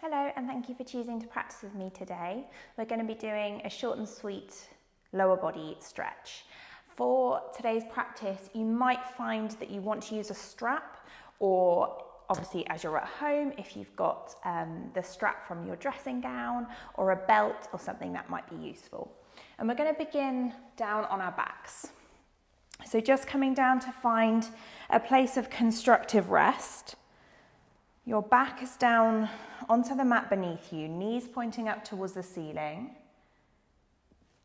Hello, and thank you for choosing to practice with me today. We're going to be doing a short and sweet lower body stretch. For today's practice, you might find that you want to use a strap, or obviously as you're at home, if you've got the strap from your dressing gown or a belt or something, that might be useful. And we're going to begin down on our backs. So just coming down to find a place of constructive rest. Your back is down onto the mat beneath you, knees pointing up towards the ceiling.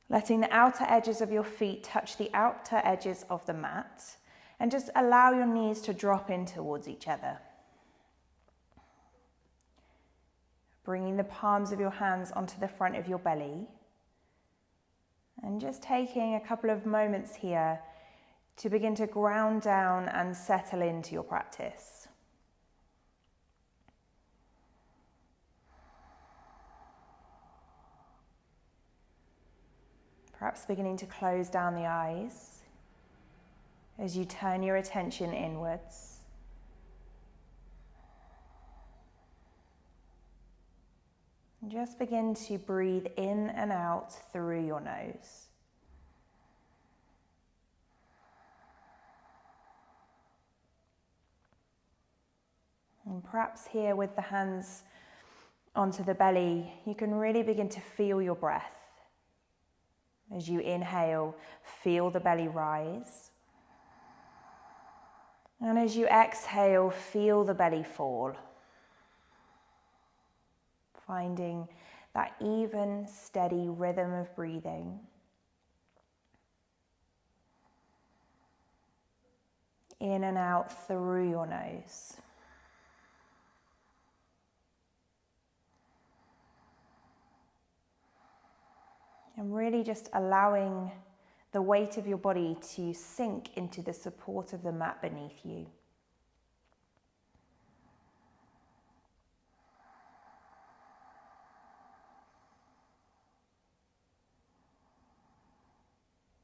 Letting the outer edges of your feet touch the outer edges of the mat, and just allow your knees to drop in towards each other. Bringing the palms of your hands onto the front of your belly. And just taking a couple of moments here to begin to ground down and settle into your practice. Perhaps beginning to close down the eyes as you turn your attention inwards. And just begin to breathe in and out through your nose. And perhaps here with the hands onto the belly, you can really begin to feel your breath. As you inhale, feel the belly rise. And as you exhale, feel the belly fall. Finding that even, steady rhythm of breathing. In and out through your nose. And really just allowing the weight of your body to sink into the support of the mat beneath you.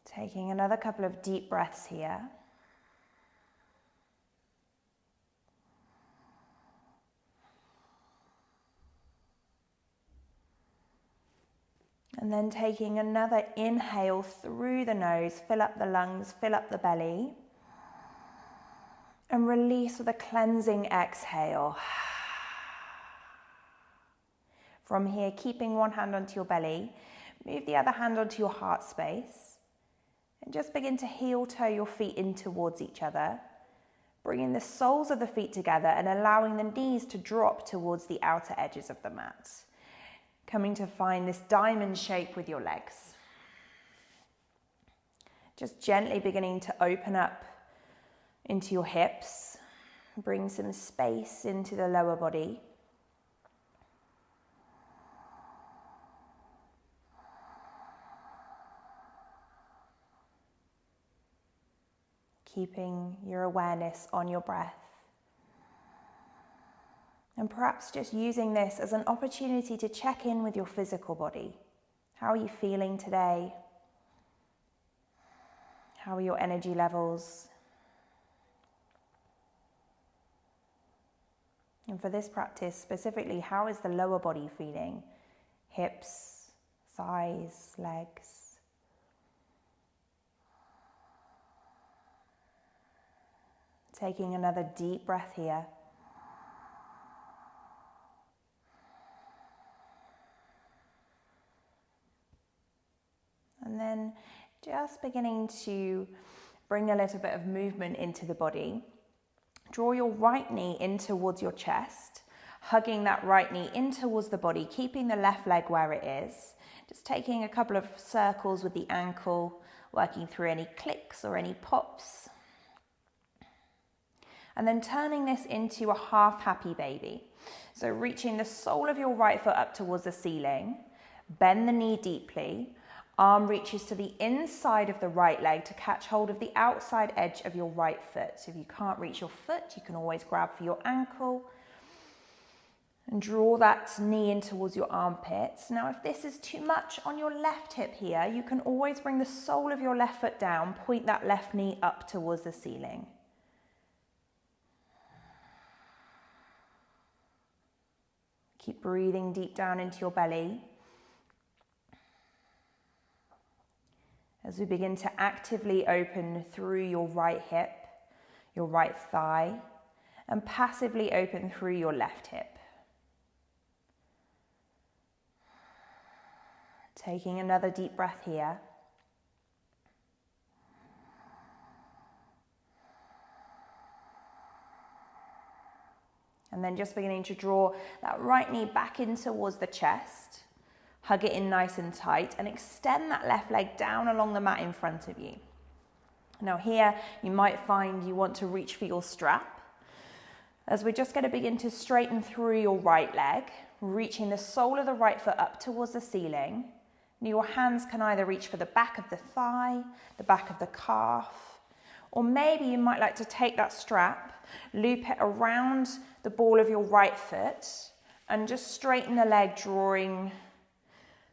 Taking another couple of deep breaths here. And then taking another inhale through the nose, fill up the lungs, fill up the belly. And release with a cleansing exhale. From here, keeping one hand onto your belly, move the other hand onto your heart space. And just begin to heel toe your feet in towards each other. Bringing the soles of the feet together and allowing the knees to drop towards the outer edges of the mat. Coming to find this diamond shape with your legs. Just gently beginning to open up into your hips. Bring some space into the lower body. Keeping your awareness on your breath. And perhaps just using this as an opportunity to check in with your physical body. How are you feeling today? How are your energy levels? And for this practice specifically, how is the lower body feeling? Hips, thighs, legs. Taking another deep breath here. And then just beginning to bring a little bit of movement into the body. Draw your right knee in towards your chest, hugging that right knee in towards the body, keeping the left leg where it is. Just taking a couple of circles with the ankle, working through any clicks or any pops. And then turning this into a half happy baby. So reaching the sole of your right foot up towards the ceiling, bend the knee deeply. Arm reaches to the inside of the right leg to catch hold of the outside edge of your right foot. So if you can't reach your foot, you can always grab for your ankle and draw that knee in towards your armpits. Now, if this is too much on your left hip here, you can always bring the sole of your left foot down, point that left knee up towards the ceiling. Keep breathing deep down into your belly. As we begin to actively open through your right hip, your right thigh, and passively open through your left hip. Taking another deep breath here. And then just beginning to draw that right knee back in towards the chest. Hug it in nice and tight and extend that left leg down along the mat in front of you. Now here, you might find you want to reach for your strap. As we're just going to begin to straighten through your right leg, reaching the sole of the right foot up towards the ceiling. Now your hands can either reach for the back of the thigh, the back of the calf, or maybe you might like to take that strap, loop it around the ball of your right foot, and just straighten the leg, drawing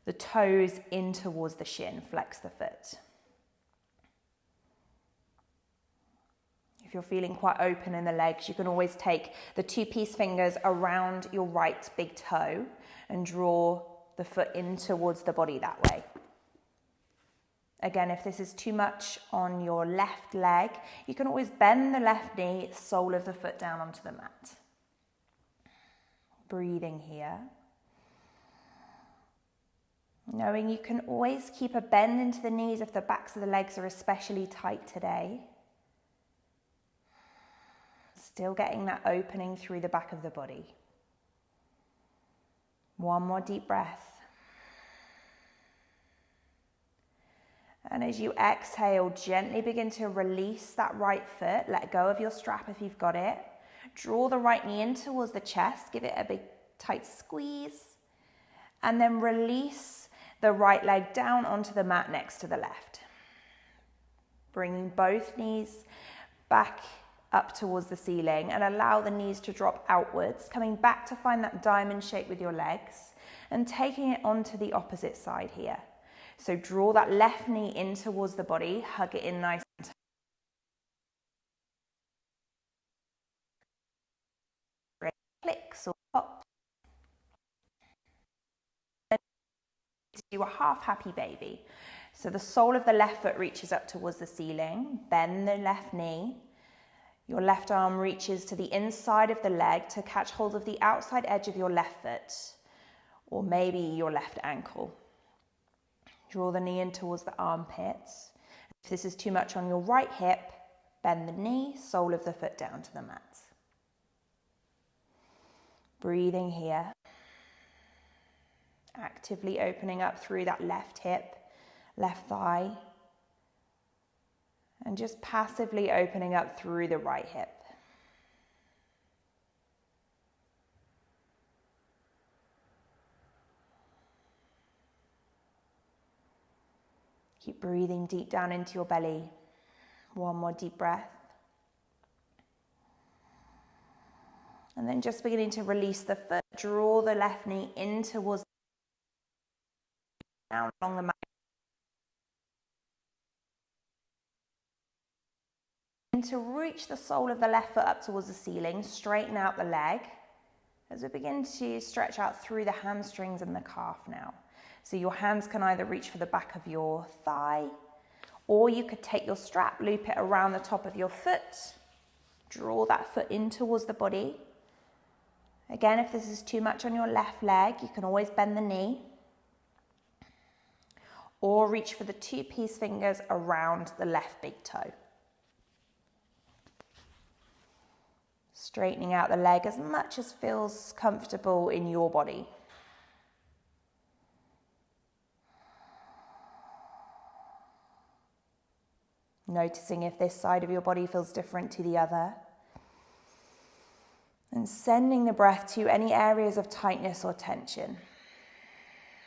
the toes in towards the shin, flex the foot. If you're feeling quite open in the legs, you can always take the 2-piece fingers around your right big toe and draw the foot in towards the body that way. Again, if this is too much on your left leg, you can always bend the left knee, sole of the foot down onto the mat. Breathing here. Knowing you can always keep a bend into the knees if the backs of the legs are especially tight today. Still getting that opening through the back of the body. One more deep breath. And as you exhale, gently begin to release that right foot. Let go of your strap if you've got it. Draw the right knee in towards the chest. Give it a big tight squeeze. And then release the right leg down onto the mat next to the left. Bringing both knees back up towards the ceiling and allow the knees to drop outwards, coming back to find that diamond shape with your legs and taking it onto the opposite side here. So draw that left knee in towards the body, hug it in nice and tight. Clicks or pops. Do a half happy baby. So the sole of the left foot reaches up towards the ceiling, bend the left knee. Your left arm reaches to the inside of the leg to catch hold of the outside edge of your left foot, or maybe your left ankle. Draw the knee in towards the armpits. If this is too much on your right hip, bend the knee, sole of the foot down to the mat. Breathing here. Actively opening up through that left hip, left thigh. And just passively opening up through the right hip. Keep breathing deep down into your belly. One more deep breath. And then just beginning to release the foot. Draw the left knee in towards down along the mat. And to reach the sole of the left foot up towards the ceiling, straighten out the leg as we begin to stretch out through the hamstrings and the calf now. So your hands can either reach for the back of your thigh, or you could take your strap, loop it around the top of your foot, draw that foot in towards the body. Again, if this is too much on your left leg, you can always bend the knee, or reach for the 2-piece fingers around the left big toe. Straightening out the leg as much as feels comfortable in your body. Noticing if this side of your body feels different to the other. And sending the breath to any areas of tightness or tension.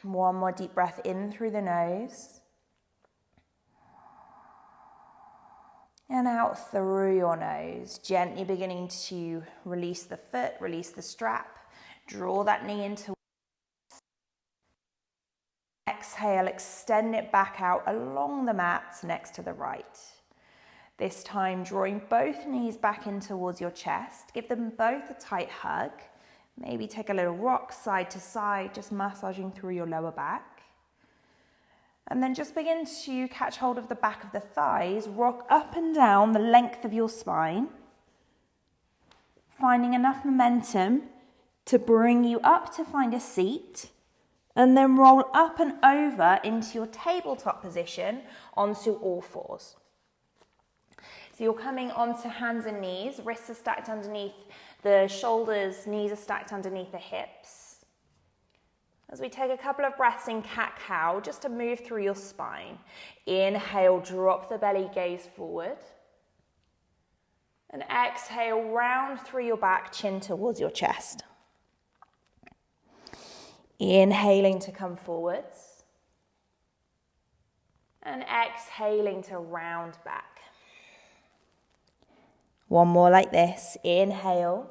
One more deep breath in through the nose. And out through your nose, gently beginning to release the foot, release the strap, draw that knee into. Exhale, extend it back out along the mat next to the right. This time drawing both knees back in towards your chest, give them both a tight hug, Maybe take a little rock side to side, just massaging through your lower back. And then just begin to catch hold of the back of the thighs, rock up and down the length of your spine, finding enough momentum to bring you up to find a seat, and then roll up and over into your tabletop position onto all fours. So you're coming onto hands and knees, wrists are stacked underneath the shoulders, knees are stacked underneath the hips. As we take a couple of breaths in cat-cow, just to move through your spine. Inhale, drop the belly, gaze forward. And exhale, round through your back, chin towards your chest. Inhaling to come forwards. And exhaling to round back. One more like this. Inhale.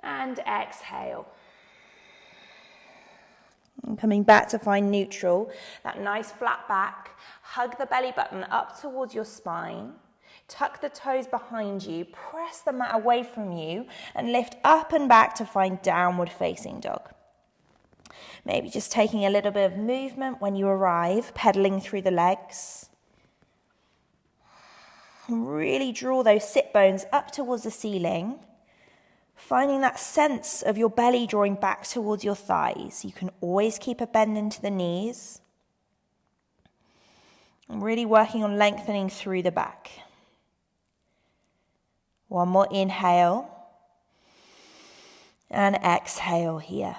And exhale. And coming back to find neutral. That nice flat back. Hug the belly button up towards your spine. Tuck the toes behind you. Press the mat away from you. And lift up and back to find downward facing dog. Maybe just taking a little bit of movement when you arrive. Pedaling through the legs. Really draw those sit bones up towards the ceiling, finding that sense of your belly drawing back towards your thighs. You can always keep a bend into the knees. And really working on lengthening through the back. One more inhale. And exhale here.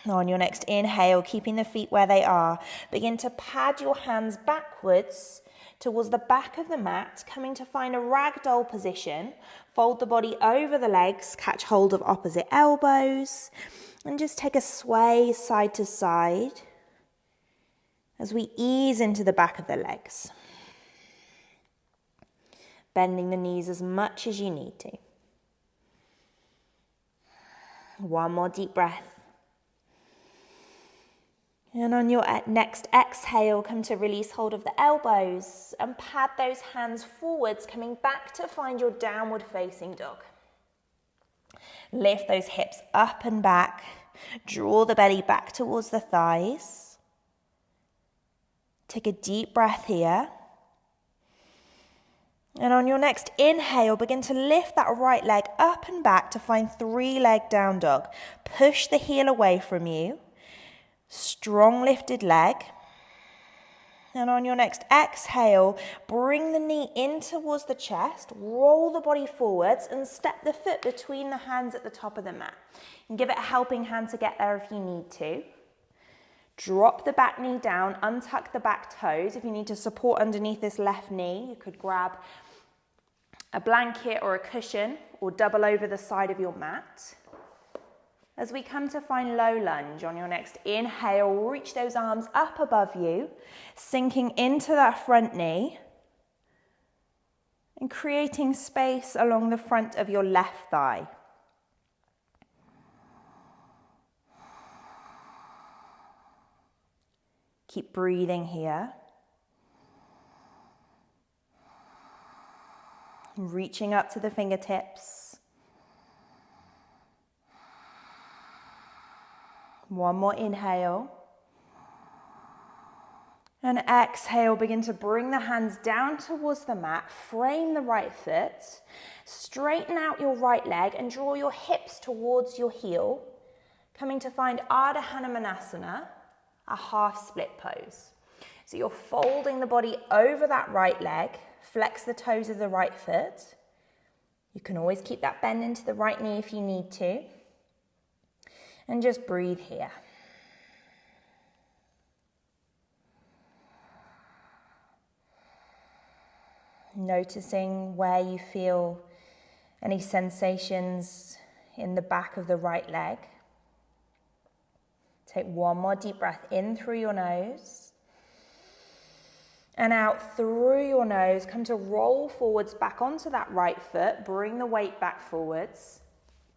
Now on your next inhale, keeping the feet where they are, begin to pad your hands backwards towards the back of the mat, coming to find a ragdoll position. Fold the body over the legs, catch hold of opposite elbows, and just take a sway side to side as we ease into the back of the legs. Bending the knees as much as you need to. One more deep breath. And on your next exhale, come to release hold of the elbows and pad those hands forwards, coming back to find your downward facing dog. Lift those hips up and back. Draw the belly back towards the thighs. Take a deep breath here. And on your next inhale, begin to lift that right leg up and back to find 3-leg down dog. Push the heel away from you. Strong lifted leg. And on your next exhale, bring the knee in towards the chest, roll the body forwards and step the foot between the hands at the top of the mat. And give it a helping hand to get there if you need to. Drop the back knee down, untuck the back toes. If you need to support underneath this left knee, you could grab a blanket or a cushion or double over the side of your mat. As we come to find low lunge, on your next inhale, reach those arms up above you, sinking into that front knee and creating space along the front of your left thigh. Keep breathing here. Reaching up to the fingertips. One more inhale. And exhale, begin to bring the hands down towards the mat, frame the right foot, straighten out your right leg and draw your hips towards your heel, coming to find Ardha Hanumanasana, a half split pose. So you're folding the body over that right leg, flex the toes of the right foot. You can always keep that bend into the right knee if you need to. And just breathe here. Noticing where you feel any sensations in the back of the right leg. Take one more deep breath in through your nose. And out through your nose. Come to roll forwards back onto that right foot. Bring the weight back forwards.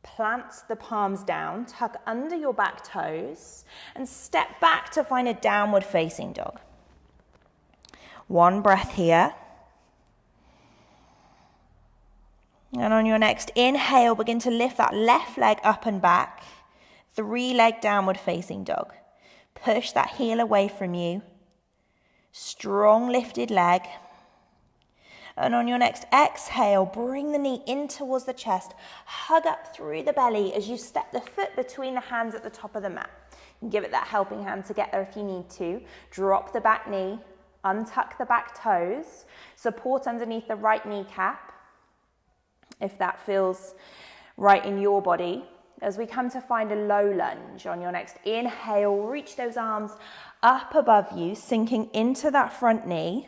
Plant the palms down, tuck under your back toes, and step back to find a downward facing dog. One breath here. And on your next inhale, begin to lift that left leg up and back. 3-leg downward facing dog. Push that heel away from you. Strong lifted leg. And on your next exhale, bring the knee in towards the chest. Hug up through the belly as you step the foot between the hands at the top of the mat. And give it that helping hand to get there if you need to. Drop the back knee. Untuck the back toes. Support underneath the right kneecap, if that feels right in your body. As we come to find a low lunge, on your next inhale, reach those arms up above you, sinking into that front knee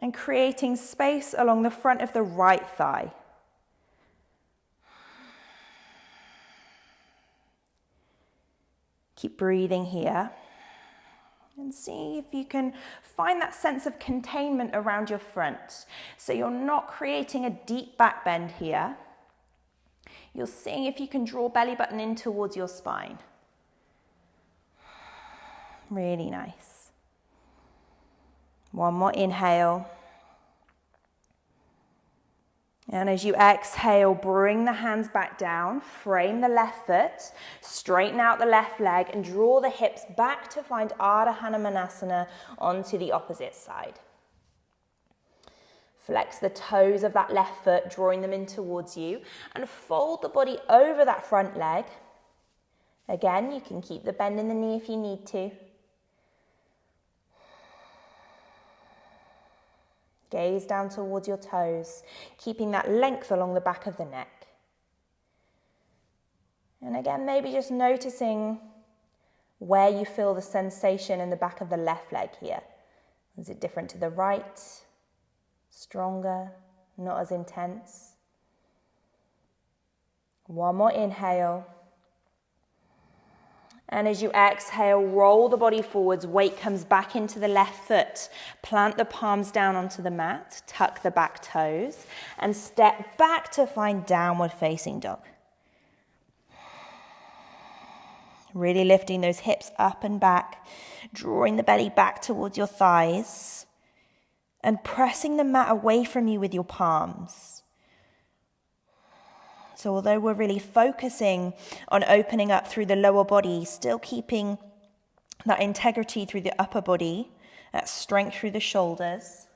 and creating space along the front of the right thigh. Keep breathing here and see if you can find that sense of containment around your front. So you're not creating a deep back bend here. You're seeing if you can draw belly button in towards your spine. Really nice. One more inhale. And as you exhale, bring the hands back down, frame the left foot, straighten out the left leg and draw the hips back to find Ardha Hanumanasana onto the opposite side. Flex the toes of that left foot, drawing them in towards you, and fold the body over that front leg. Again, you can keep the bend in the knee if you need to. Gaze down towards your toes, keeping that length along the back of the neck. And again, maybe just noticing where you feel the sensation in the back of the left leg here. Is it different to the right? Stronger? Not as intense? One more inhale. And as you exhale, roll the body forwards, weight comes back into the left foot. Plant the palms down onto the mat, tuck the back toes, and step back to find downward facing dog. Really lifting those hips up and back, drawing the belly back towards your thighs, and pressing the mat away from you with your palms. So although we're really focusing on opening up through the lower body, still keeping that integrity through the upper body, that strength through the shoulders.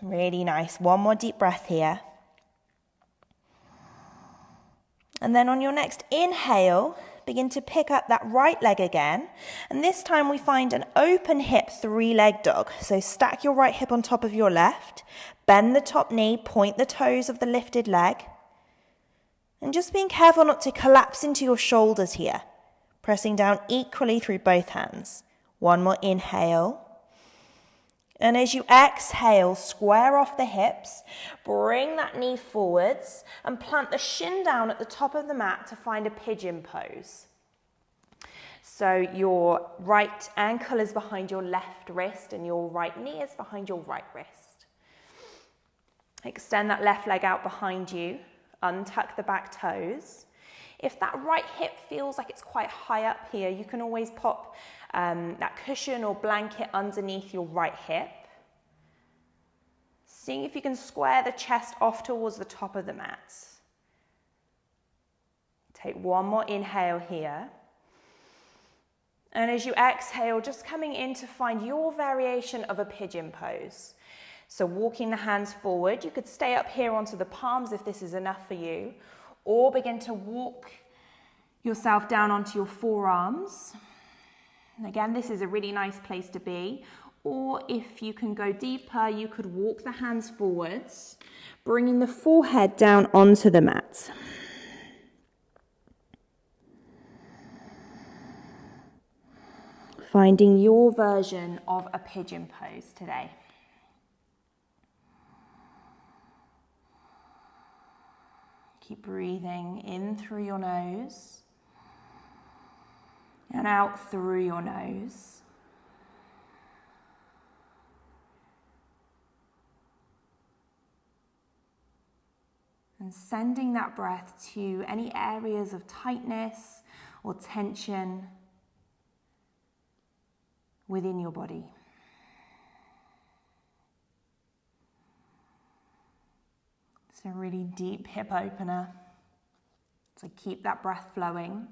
Really nice. One more deep breath here. And then on your next inhale, begin to pick up that right leg again. And this time we find an open hip 3-leg dog. So stack your right hip on top of your left. Bend the top knee, point the toes of the lifted leg. And just being careful not to collapse into your shoulders here. Pressing down equally through both hands. One more inhale. And as you exhale, square off the hips, bring that knee forwards and plant the shin down at the top of the mat to find a pigeon pose. So your right ankle is behind your left wrist and your right knee is behind your right wrist. Extend that left leg out behind you, untuck the back toes. If that right hip feels like it's quite high up here, you can always pop that cushion or blanket underneath your right hip. Seeing if you can square the chest off towards the top of the mat. Take one more inhale here. And as you exhale, just coming in to find your variation of a pigeon pose. So walking the hands forward, you could stay up here onto the palms if this is enough for you, or begin to walk yourself down onto your forearms. And again, this is a really nice place to be. Or if you can go deeper, you could walk the hands forwards, bringing the forehead down onto the mat. Finding your version of a pigeon pose today. Keep breathing in through your nose and out through your nose. And sending that breath to any areas of tightness or tension within your body. It's a really deep hip opener. So keep that breath flowing.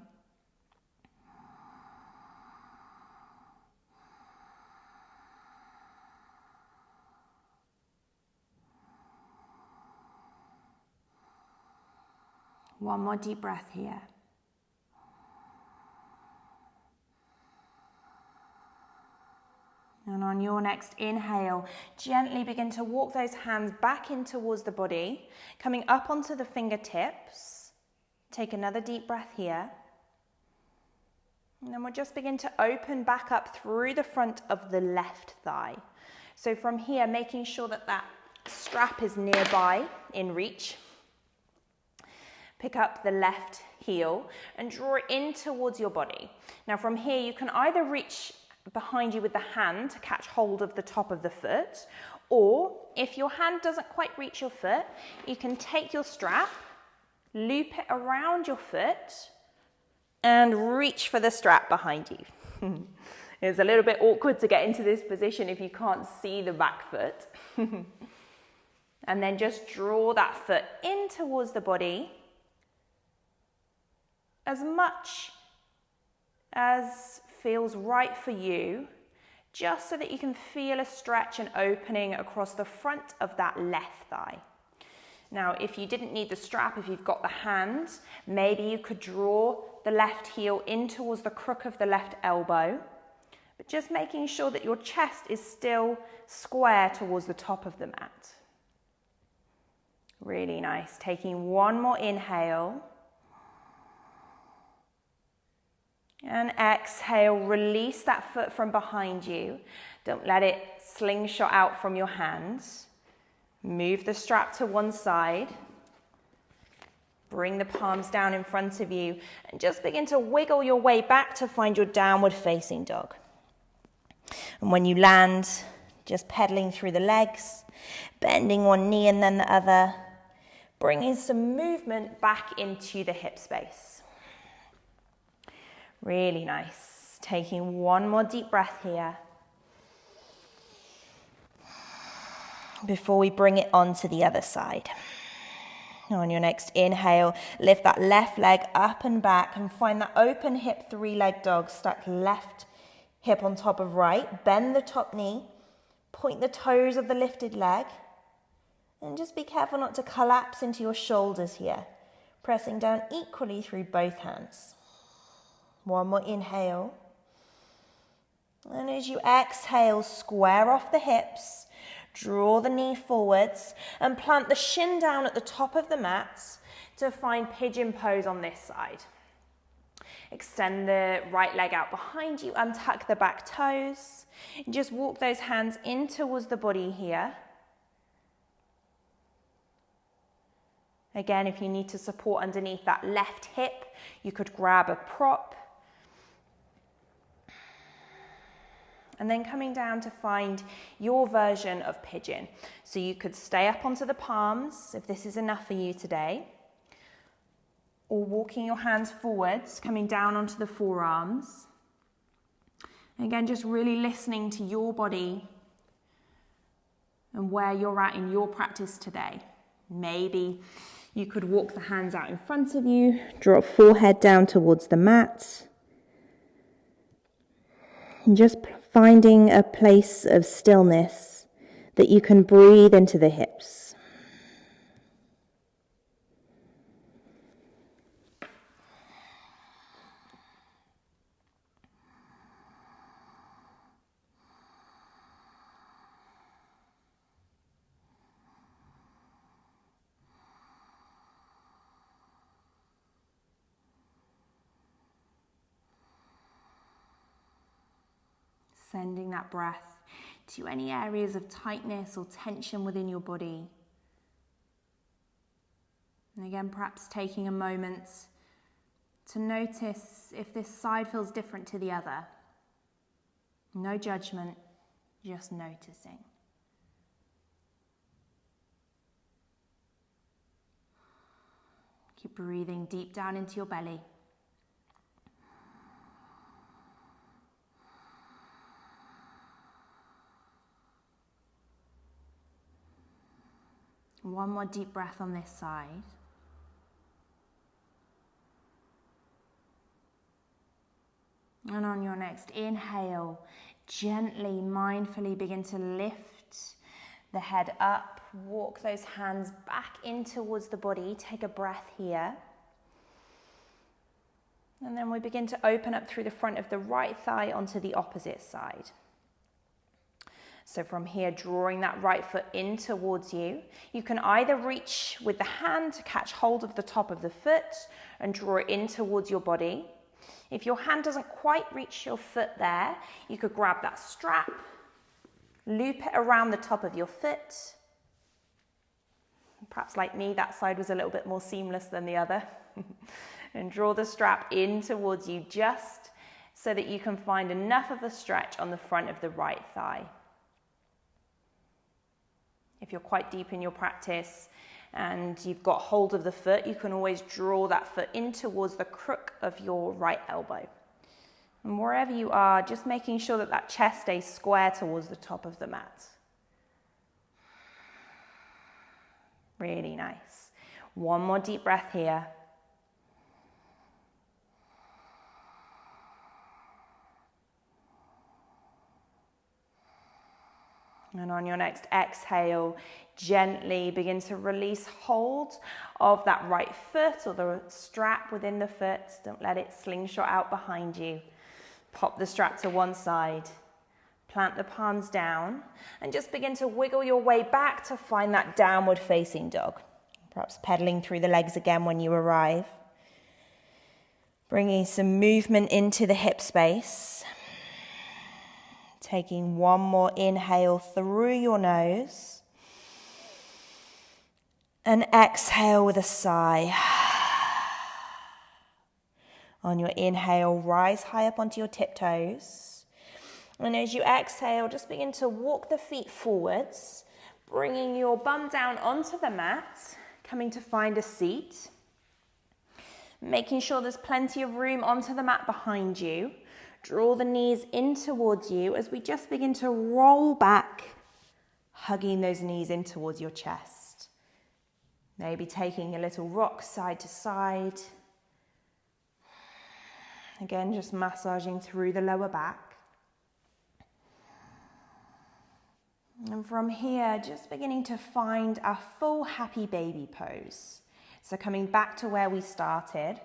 One more deep breath here. And on your next inhale, gently begin to walk those hands back in towards the body, coming up onto the fingertips. Take another deep breath here. And then we'll just begin to open back up through the front of the left thigh. So from here, making sure that that strap is nearby in reach. Pick up the left heel and draw it in towards your body. Now from here, you can either reach behind you with the hand to catch hold of the top of the foot, or if your hand doesn't quite reach your foot, you can take your strap, loop it around your foot, and reach for the strap behind you. It's a little bit awkward to get into this position if you can't see the back foot. And then just draw that foot in towards the body as much as feels right for you, just so that you can feel a stretch and opening across the front of that left thigh. Now, if you didn't need the strap, if you've got the hand, maybe you could draw the left heel in towards the crook of the left elbow, but just making sure that your chest is still square towards the top of the mat. Really nice. Taking one more inhale. And exhale, release that foot from behind you. Don't let it slingshot out from your hands. Move the strap to one side. Bring the palms down in front of you and just begin to wiggle your way back to find your downward facing dog. And when you land, just pedaling through the legs, bending one knee and then the other, bringing some movement back into the hip space. Really nice. Taking one more deep breath here before we bring it on to the other side. On your next inhale, lift that left leg up and back and find that open hip three-leg dog. Stack left hip on top of right. Bend the top knee. Point the toes of the lifted leg. And just be careful not to collapse into your shoulders here. Pressing down equally through both hands. One more inhale. And as you exhale, square off the hips, draw the knee forwards, and plant the shin down at the top of the mat to find pigeon pose on this side. Extend the right leg out behind you, untuck the back toes, and just walk those hands in towards the body here. Again, if you need to support underneath that left hip, you could grab a prop. And then coming down to find your version of pigeon. So you could stay up onto the palms, if this is enough for you today, or walking your hands forwards, coming down onto the forearms. And again, just really listening to your body and where you're at in your practice today. Maybe you could walk the hands out in front of you, drop forehead down towards the mat, and just finding a place of stillness that you can breathe into the hips. Sending that breath to any areas of tightness or tension within your body. And again, perhaps taking a moment to notice if this side feels different to the other. No judgment, just noticing. Keep breathing deep down into your belly. One more deep breath on this side. And on your next inhale, gently, mindfully begin to lift the head up. Walk those hands back in towards the body. Take a breath here. And then we begin to open up through the front of the right thigh onto the opposite side. So from here, drawing that right foot in towards you. You can either reach with the hand to catch hold of the top of the foot and draw it in towards your body. If your hand doesn't quite reach your foot there, you could grab that strap, loop it around the top of your foot. Perhaps like me, that side was a little bit more seamless than the other. And draw the strap in towards you just so that you can find enough of a stretch on the front of the right thigh. If you're quite deep in your practice and you've got hold of the foot, you can always draw that foot in towards the crook of your right elbow. And wherever you are, just making sure that that chest stays square towards the top of the mat. Really nice. One more deep breath here. And on your next exhale, gently begin to release hold of that right foot or the strap within the foot. Don't let it slingshot out behind you. Pop the strap to one side. Plant the palms down and just begin to wiggle your way back to find that downward facing dog. Perhaps pedaling through the legs again when you arrive. Bringing some movement into the hip space. Taking one more inhale through your nose. And exhale with a sigh. On your inhale, rise high up onto your tiptoes. And as you exhale, just begin to walk the feet forwards, bringing your bum down onto the mat, coming to find a seat. Making sure there's plenty of room onto the mat behind you. Draw the knees in towards you as we just begin to roll back, hugging those knees in towards your chest. Maybe taking a little rock side to side. Again, just massaging through the lower back. And from here, just beginning to find a full happy baby pose. So coming back to where we started.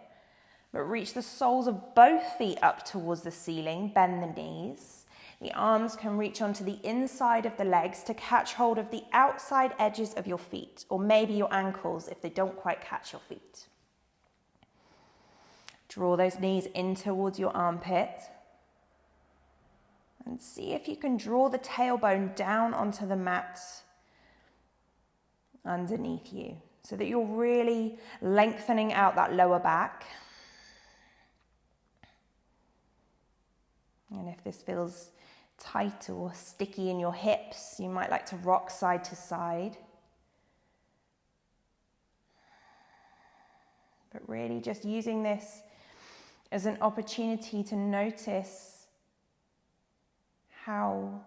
But reach the soles of both feet up towards the ceiling, bend the knees. The arms can reach onto the inside of the legs to catch hold of the outside edges of your feet, or maybe your ankles if they don't quite catch your feet. Draw those knees in towards your armpit. And see if you can draw the tailbone down onto the mat underneath you, so that you're really lengthening out that lower back. And if this feels tight or sticky in your hips, you might like to rock side to side. But really just using this as an opportunity to notice how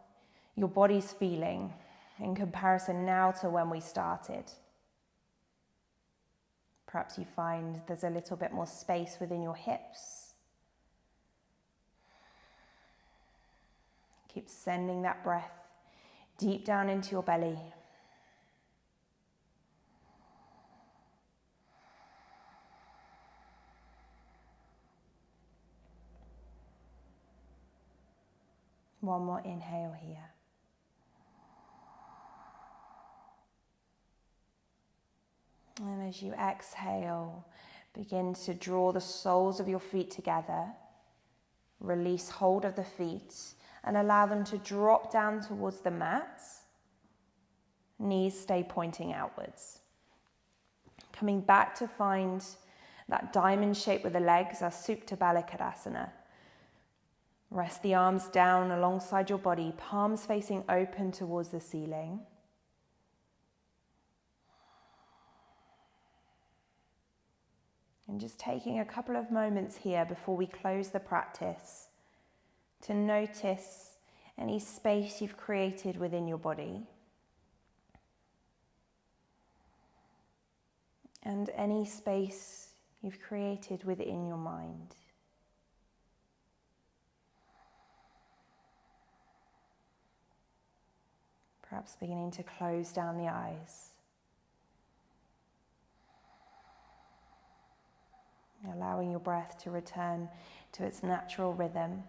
your body's feeling in comparison now to when we started. Perhaps you find there's a little bit more space within your hips. Keep sending that breath deep down into your belly. One more inhale here. And as you exhale, begin to draw the soles of your feet together. Release hold of the feet and allow them to drop down towards the mat. Knees stay pointing outwards. Coming back to find that diamond shape with the legs, our Supta Balikadasana. Rest the arms down alongside your body, palms facing open towards the ceiling. And just taking a couple of moments here before we close the practice to notice any space you've created within your body. and any space you've created within your mind. Perhaps beginning to close down the eyes. Allowing your breath to return to its natural rhythm.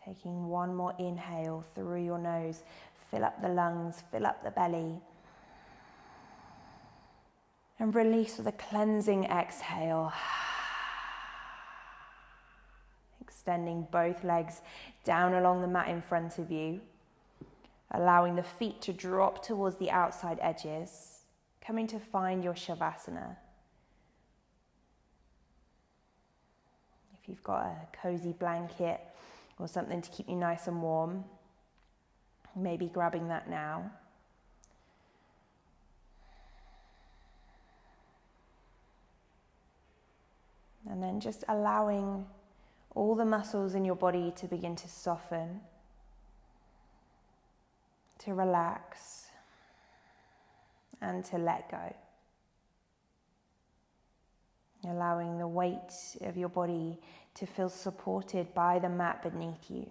Taking one more inhale through your nose, fill up the lungs, fill up the belly. And release with a cleansing exhale. Extending both legs down along the mat in front of you. Allowing the feet to drop towards the outside edges. Coming to find your Shavasana. If you've got a cozy blanket or something to keep you nice and warm, maybe grabbing that now. And then just allowing all the muscles in your body to begin to soften, to relax, and to let go. Allowing the weight of your body to feel supported by the mat beneath you.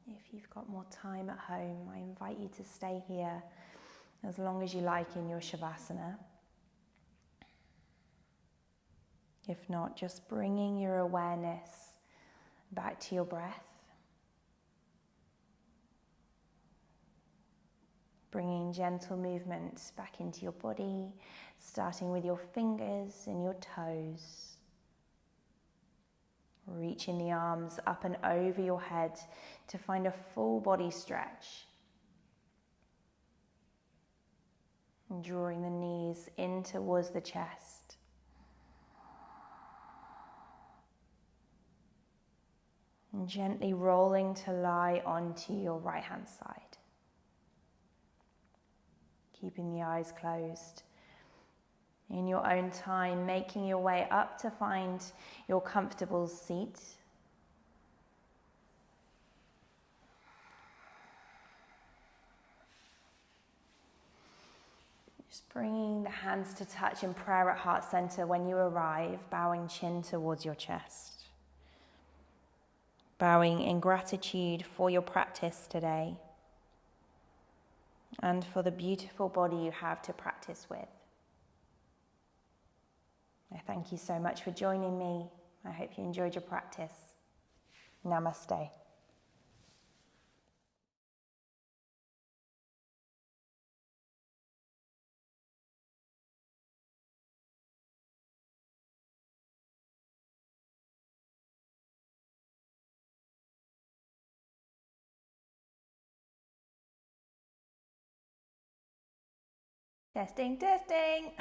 If you've got more time at home, I invite you to stay here as long as you like in your Shavasana. If not, just bringing your awareness back to your breath. Bringing gentle movement back into your body, starting with your fingers and your toes. Reaching the arms up and over your head to find a full body stretch. And drawing the knees in towards the chest. And gently rolling to lie onto your right hand side. Keeping the eyes closed. In your own time, making your way up to find your comfortable seat. Just bringing the hands to touch in prayer at heart center when you arrive, bowing chin towards your chest. Bowing in gratitude for your practice today and for the beautiful body you have to practice with. I thank you so much for joining me. I hope you enjoyed your practice. Namaste. Testing, testing.